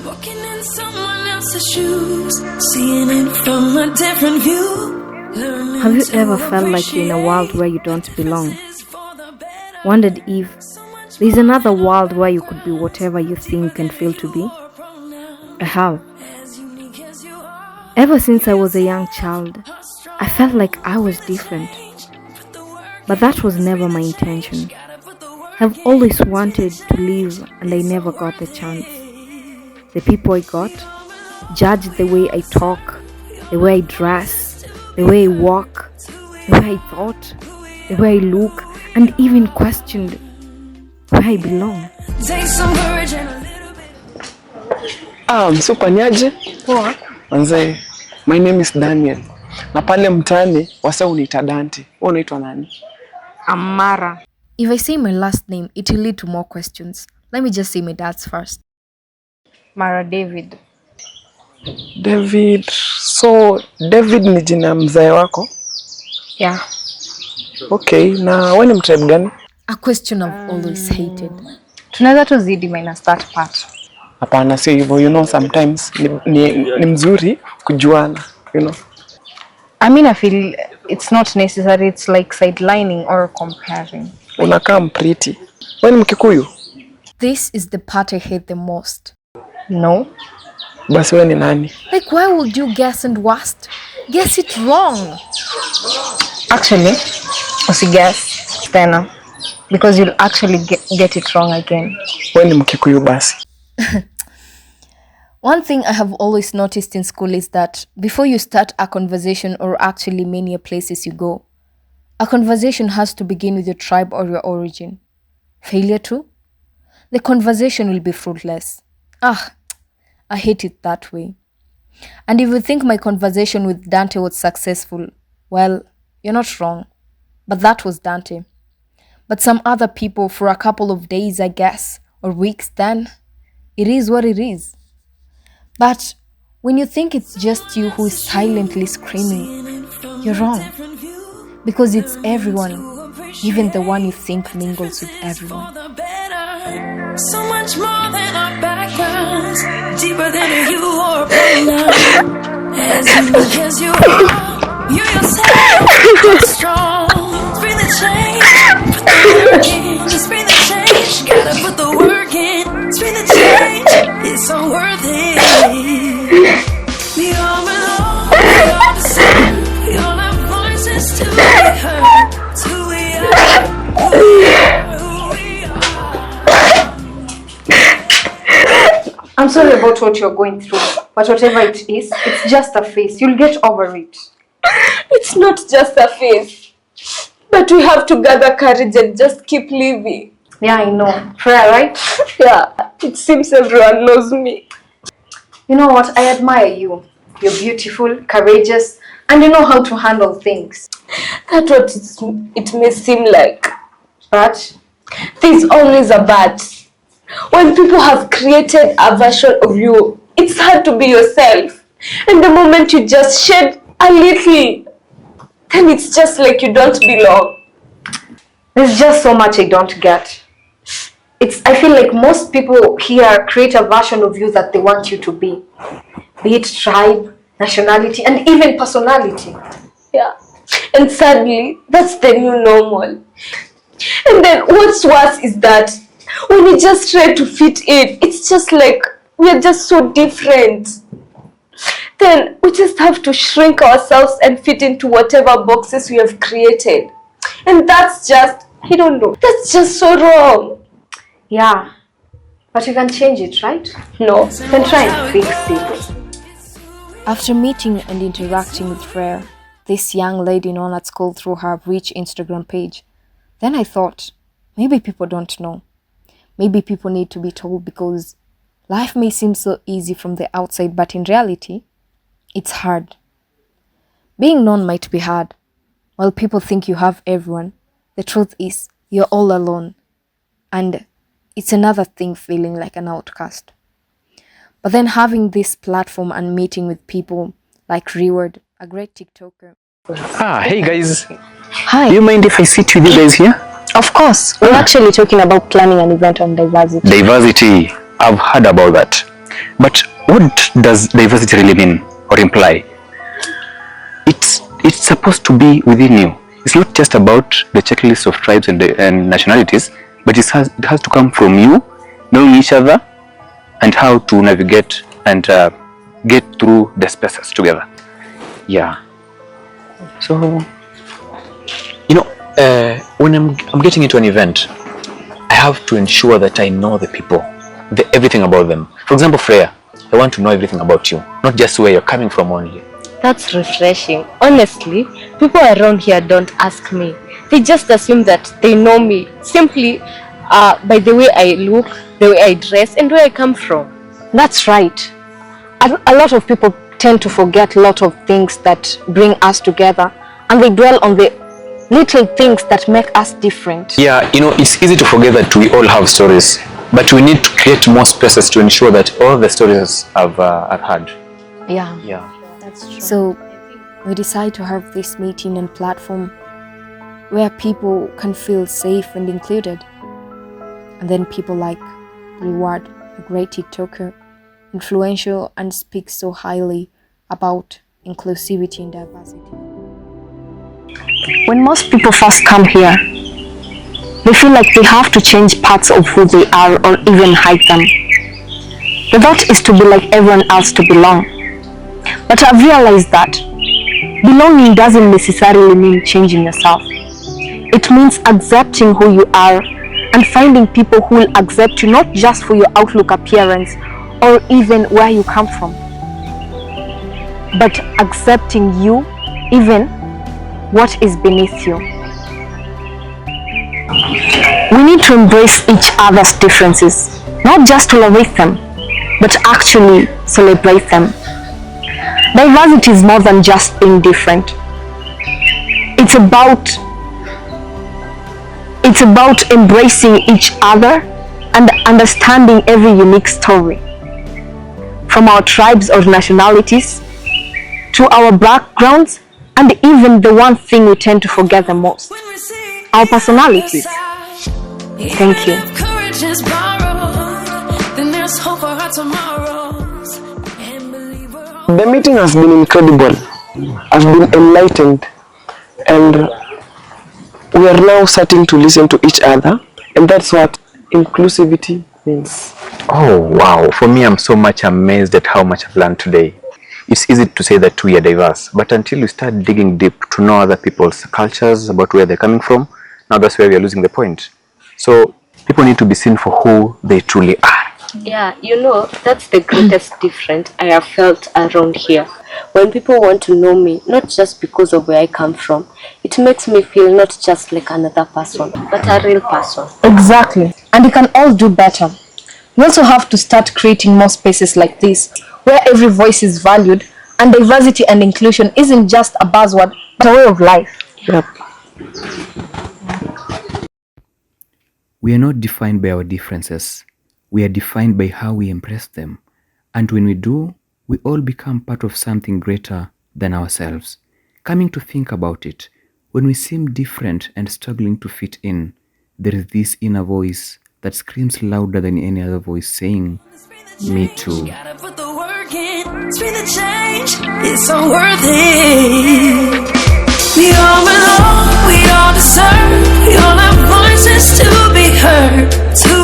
Walking in someone else's shoes, seeing it from a different view. Have you ever felt like you're in a world where you don't belong? Wondered if there's another world where you could be whatever you think and feel to be? I have. Ever since I was a young child, I felt like I was different. But that was never my intention. I've always wanted to live and I never got the chance. The people I got judged the way I talk, the way I dress, the way I walk, the way I thought, the way I look, and even questioned where I belong. Msupa niaje? Poa. Manze, my name is Daniel. Na pale mtaani wasa uniita Dante. Wewe unaitwa nani? Amara. If I say my last name, it will lead to more questions. Let me just say my dad's first. Mara David. David. So, David ni jina mzae wako? Yeah. Okay, na wewe ni mtribe gani? A question I've always hated. Tunaweza tuzidi minus that part. Hapana, si hivyo. You know, sometimes ni mzuri kujuana, you know. I mean, I feel it's not necessary. It's like sidelining or comparing. Unakaa pretty. Wewe ni Mkikuyu? This is the part I hate the most. No. Basi wewe ni nani? Like, why would you guess and worst? Guess it wrong. Actually, guess tena. Because you'll actually get it wrong again. Wewe ni Mkikuyu basi. One thing I have always noticed in school is that before you start a conversation or actually many places you go, a conversation has to begin with your tribe or your origin. Failure too? The conversation will be fruitless. I hate it that way. And if you think my conversation with Dante was successful, well, you're not wrong. But that was Dante. But some other people for a couple of days, I guess, or weeks, then it is what it is. But when you think it's just you who is silently screaming, you're wrong. Because it's everyone, even the one you think mingles with everyone. So much more than our backgrounds, deeper than you or pronoun. As unique as you are, you yourself are strong. Bring the change, put the work in. Just bring the change, gotta put the work in. Bring the change, it's all worth it. We all belong, we all deserve. We all have voices to be heard. It's who we are, who we are, who we are. I'm sorry about what you're going through, but whatever it is, it's just a phase. You'll get over it. It's not just a phase, but we have to gather courage and just keep living. Yeah, I know. Prayer, right? Yeah, it seems everyone knows me. You know what? I admire you. You're beautiful, courageous, and you know how to handle things. That's what it may seem like. But there's always a but. When people have created a version of you, it's hard to be yourself. And the moment you just shed a little, then it's just like you don't belong. There's just so much I don't get. I feel like most people here create a version of you that they want you to be it tribe, nationality, and even personality. Yeah. And sadly, that's the new normal. And then what's worse is that when we just try to fit in, it's just like we're just so different. Then we just have to shrink ourselves and fit into whatever boxes we have created. And that's just, I don't know, that's just so wrong. Yeah, but you can change it, right? No. You can try and fix it. After meeting and interacting with Freya, this young lady known at school through her rich Instagram page, then I thought, maybe people don't know. Maybe people need to be told because life may seem so easy from the outside, but in reality, it's hard. Being known might be hard. While people think you have everyone, the truth is you're all alone. And it's another thing feeling like an outcast. But then having this platform and meeting with people like Reward, a great TikToker. Hey guys. Hi. Do you mind if I sit with you guys here? Of course. We're actually talking about planning an event on diversity. Diversity. I've heard about that. But what does diversity really mean or imply? It's supposed to be within you. It's not just about the checklist of tribes and nationalities, but it has to come from you, knowing each other and how to navigate and get through the spaces together. Yeah. So, when I'm getting into an event, I have to ensure that I know the people, everything about them. For example, Freya, I want to know everything about you, not just where you're coming from only. That's refreshing. Honestly, people around here don't ask me. They just assume that they know me simply by the way I look, the way I dress, and where I come from. That's right. A lot of people tend to forget a lot of things that bring us together, and they dwell on the little things that make us different. Yeah, it's easy to forget that we all have stories, but we need to create more spaces to ensure that all the stories I've had. Yeah. That's true. So we decide to have this meeting and platform where people can feel safe and included. And then people like Reward, a great TikToker, influential and speaks so highly about inclusivity and diversity. When most people first come here, they feel like they have to change parts of who they are or even hide them. The thought is to be like everyone else to belong. But I've realized that belonging doesn't necessarily mean changing yourself. It means accepting who you are and finding people who will accept you not just for your outlook, appearance, or even where you come from, but accepting you, even what is beneath you. We need to embrace each other's differences, not just tolerate them, but actually celebrate them. Diversity is more than just being different. It's about embracing each other and understanding every unique story. From our tribes or nationalities, to our backgrounds, and even the one thing we tend to forget the most, our personalities. Thank you. If courage is borrowed, then there's hope for our tomorrows. And believe we're all The meeting has been incredible. I've been enlightened, and we are now starting to listen to each other, and that's what inclusivity means. Oh, wow. For me, I'm so much amazed at how much I've learned today. It's easy to say that we are diverse, but until you start digging deep to know other people's cultures, about where they're coming from, now that's where we are losing the point. So people need to be seen for who they truly are. Yeah, that's the greatest difference I have felt around here. When people want to know me, not just because of where I come from, it makes me feel not just like another person, but a real person. Exactly. And we can all do better. We also have to start creating more spaces like this, where every voice is valued and diversity and inclusion isn't just a buzzword, but a way of life. Yep. We are not defined by our differences. We are defined by how we embrace them. And when we do, we all become part of something greater than ourselves. Coming to think about it, when we seem different and struggling to fit in, there is this inner voice that screams louder than any other voice saying, "Me too." gotta put the work in. Speed the change, it's so worth it. We all belong, we all deserve, we all have voices to be heard. To